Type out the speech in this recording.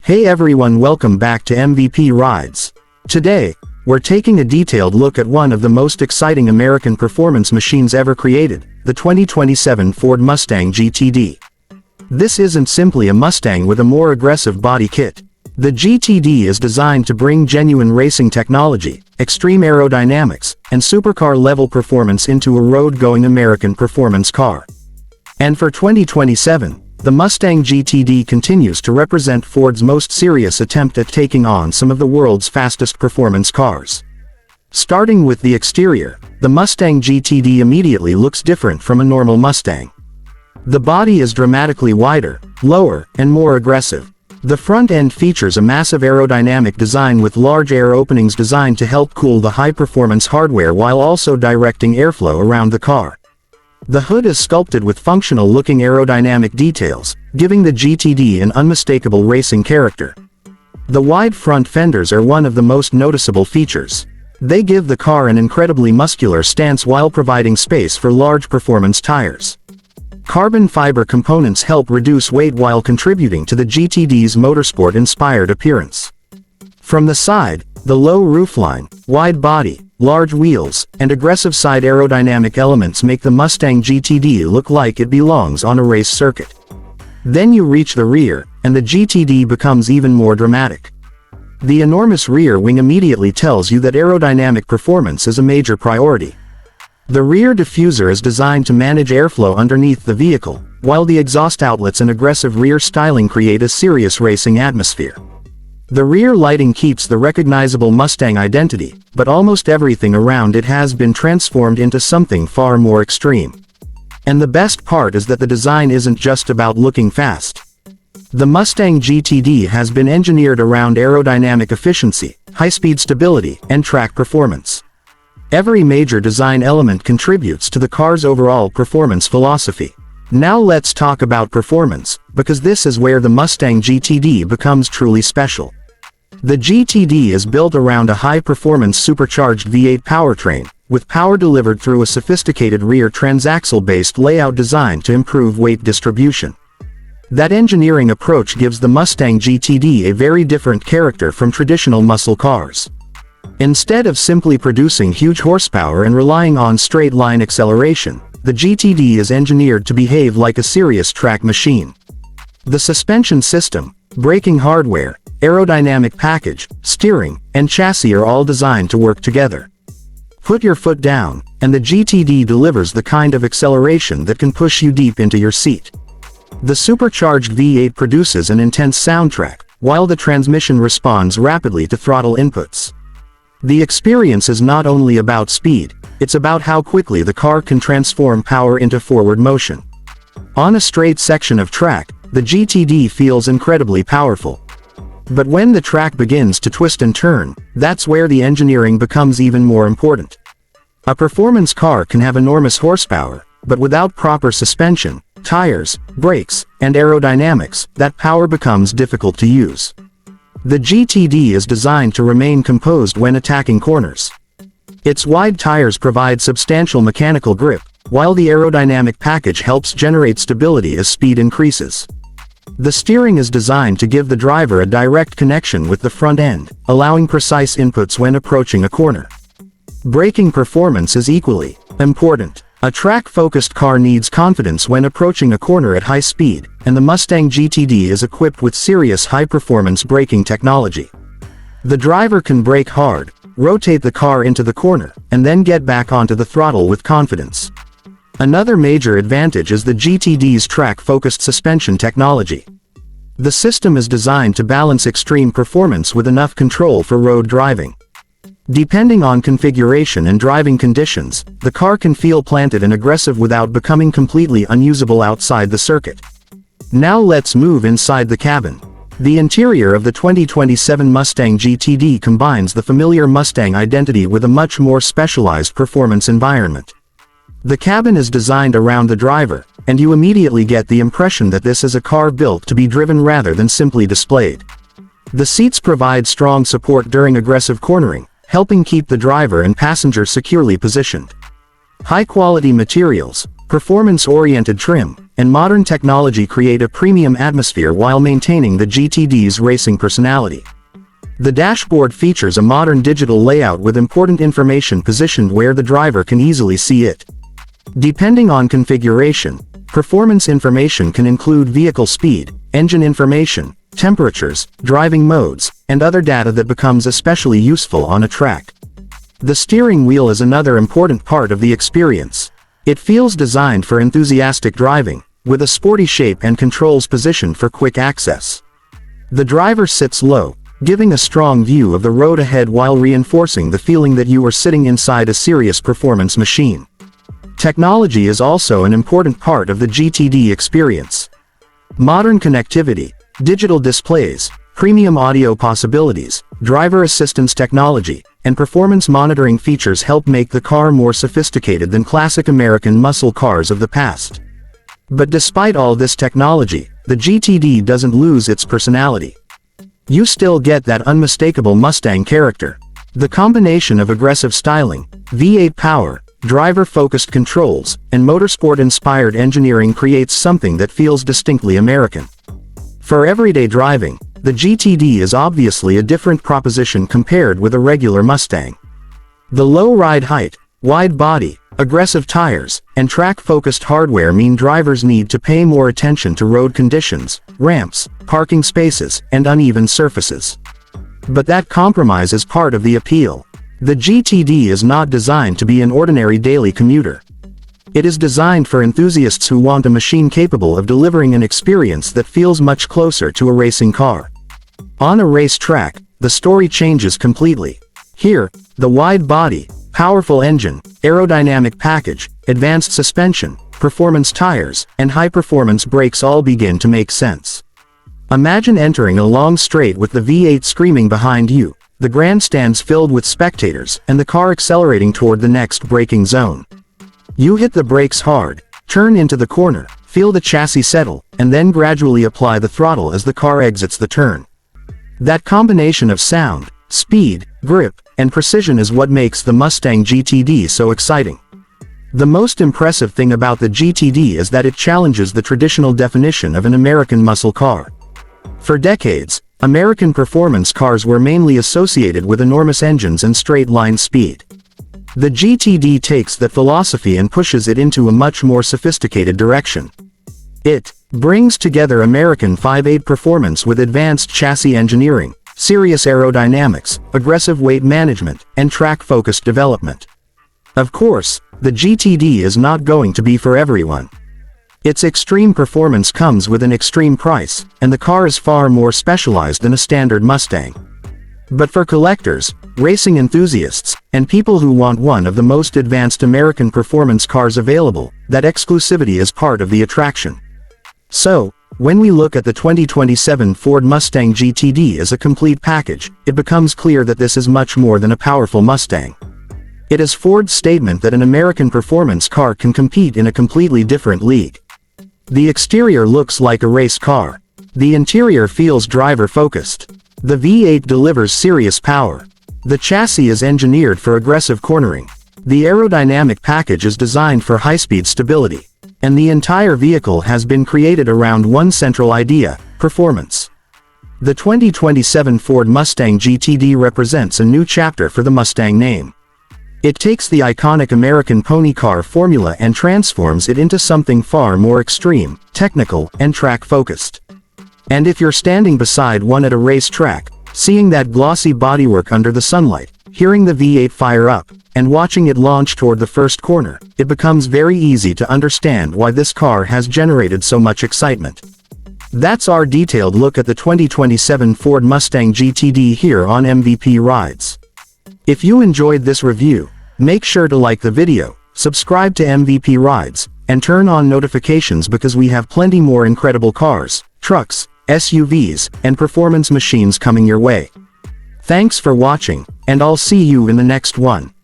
Hey everyone, welcome back to MVP Rides. Today, we're taking a detailed look at one of the most exciting American performance machines ever created, the 2027 Ford Mustang GTD. This isn't simply a Mustang with a more aggressive body kit. The GTD is designed to bring genuine racing technology, extreme aerodynamics, and supercar-level performance into a road-going American performance car. And for 2027, the Mustang GTD continues to represent Ford's most serious attempt at taking on some of the world's fastest performance cars. Starting with the exterior, the Mustang GTD immediately looks different from a normal Mustang. The body is dramatically wider, lower, and more aggressive. The front end features a massive aerodynamic design with large air openings designed to help cool the high-performance hardware while also directing airflow around the car. The hood is sculpted with functional-looking aerodynamic details, giving the GTD an unmistakable racing character. The wide front fenders are one of the most noticeable features. They give the car an incredibly muscular stance while providing space for large performance tires. Carbon fiber components help reduce weight while contributing to the GTD's motorsport-inspired appearance. From the side, the low roofline, wide body, large wheels, and aggressive side aerodynamic elements make the Mustang GTD look like it belongs on a race circuit. Then you reach the rear, and the GTD becomes even more dramatic. The enormous rear wing immediately tells you that aerodynamic performance is a major priority. The rear diffuser is designed to manage airflow underneath the vehicle, while the exhaust outlets and aggressive rear styling create a serious racing atmosphere. The rear lighting keeps the recognizable Mustang identity, but almost everything around it has been transformed into something far more extreme. And the best part is that the design isn't just about looking fast. The Mustang GTD has been engineered around aerodynamic efficiency, high-speed stability, and track performance. Every major design element contributes to the car's overall performance philosophy. Now let's talk about performance, because this is where the Mustang GTD becomes truly special. The GTD is built around a high-performance supercharged V8 powertrain, with power delivered through a sophisticated rear-transaxle-based layout designed to improve weight distribution. That engineering approach gives the Mustang GTD a very different character from traditional muscle cars. Instead of simply producing huge horsepower and relying on straight-line acceleration, the GTD is engineered to behave like a serious track machine. The suspension system, braking hardware, aerodynamic package, steering, and chassis are all designed to work together. Put your foot down, and the GTD delivers the kind of acceleration that can push you deep into your seat. The supercharged V8 produces an intense soundtrack, while the transmission responds rapidly to throttle inputs. The experience is not only about speed, it's about how quickly the car can transform power into forward motion. On a straight section of track, the GTD feels incredibly powerful. But when the track begins to twist and turn, that's where the engineering becomes even more important. A performance car can have enormous horsepower, but without proper suspension, tires, brakes, and aerodynamics, that power becomes difficult to use. The GTD is designed to remain composed when attacking corners. Its wide tires provide substantial mechanical grip, while the aerodynamic package helps generate stability as speed increases. The steering is designed to give the driver a direct connection with the front end, allowing precise inputs when approaching a corner. Braking performance is equally important. A track-focused car needs confidence when approaching a corner at high speed, and the Mustang GTD is equipped with serious high-performance braking technology. The driver can brake hard, rotate the car into the corner, and then get back onto the throttle with confidence. Another major advantage is the GTD's track-focused suspension technology. The system is designed to balance extreme performance with enough control for road driving. Depending on configuration and driving conditions, the car can feel planted and aggressive without becoming completely unusable outside the circuit. Now let's move inside the cabin. The interior of the 2027 Mustang GTD combines the familiar Mustang identity with a much more specialized performance environment. The cabin is designed around the driver, and you immediately get the impression that this is a car built to be driven rather than simply displayed. The seats provide strong support during aggressive cornering, helping keep the driver and passenger securely positioned. High-quality materials, performance-oriented trim, and modern technology create a premium atmosphere while maintaining the GTD's racing personality. The dashboard features a modern digital layout with important information positioned where the driver can easily see it. Depending on configuration, performance information can include vehicle speed, engine information, temperatures, driving modes, and other data that becomes especially useful on a track. The steering wheel is another important part of the experience. It feels designed for enthusiastic driving, with a sporty shape and controls positioned for quick access. The driver sits low, giving a strong view of the road ahead while reinforcing the feeling that you are sitting inside a serious performance machine. Technology is also an important part of the GTD experience. Modern connectivity, digital displays, premium audio possibilities, driver assistance technology, and performance monitoring features help make the car more sophisticated than classic American muscle cars of the past. But despite all this technology, the GTD doesn't lose its personality. You still get that unmistakable Mustang character. The combination of aggressive styling, V8 power, driver-focused controls, and motorsport-inspired engineering creates something that feels distinctly American. For everyday driving, the GTD is obviously a different proposition compared with a regular Mustang. The low ride height, wide body, aggressive tires, and track-focused hardware mean drivers need to pay more attention to road conditions, ramps, parking spaces, and uneven surfaces. But that compromise is part of the appeal. The GTD is not designed to be an ordinary daily commuter. It is designed for enthusiasts who want a machine capable of delivering an experience that feels much closer to a racing car. On a race track, the story changes completely. Here, the wide body, powerful engine, aerodynamic package, advanced suspension, performance tires, and high-performance brakes all begin to make sense. Imagine entering a long straight with the V8 screaming behind you, the grandstands filled with spectators, and the car accelerating toward the next braking zone. You hit the brakes hard, turn into the corner, feel the chassis settle, and then gradually apply the throttle as the car exits the turn. That combination of sound, speed, grip, and precision is what makes the Mustang GTD so exciting. The most impressive thing about the GTD is that it challenges the traditional definition of an American muscle car. For decades, American performance cars were mainly associated with enormous engines and straight-line speed. The GTD takes that philosophy and pushes it into a much more sophisticated direction. It brings together American 5.8 performance with advanced chassis engineering, serious aerodynamics, aggressive weight management, and track-focused development. Of course, the GTD is not going to be for everyone. Its extreme performance comes with an extreme price, and the car is far more specialized than a standard Mustang. But for collectors, racing enthusiasts, and people who want one of the most advanced American performance cars available, that exclusivity is part of the attraction. So, when we look at the 2027 Ford Mustang GTD as a complete package, it becomes clear that this is much more than a powerful Mustang. It is Ford's statement that an American performance car can compete in a completely different league. The exterior looks like a race car. The interior feels driver-focused. The V8 delivers serious power. The chassis is engineered for aggressive cornering. The aerodynamic package is designed for high-speed stability. And the entire vehicle has been created around one central idea: performance. The 2027 Ford Mustang GTD represents a new chapter for the Mustang name. It takes the iconic American pony car formula and transforms it into something far more extreme, technical, and track-focused. And if you're standing beside one at a racetrack, seeing that glossy bodywork under the sunlight, hearing the V8 fire up, and watching it launch toward the first corner, it becomes very easy to understand why this car has generated so much excitement. That's our detailed look at the 2027 Ford Mustang GTD here on MVP Rides. If you enjoyed this review, make sure to like the video, subscribe to MVP Rides, and turn on notifications because we have plenty more incredible cars, trucks, SUVs, and performance machines coming your way. Thanks for watching, and I'll see you in the next one.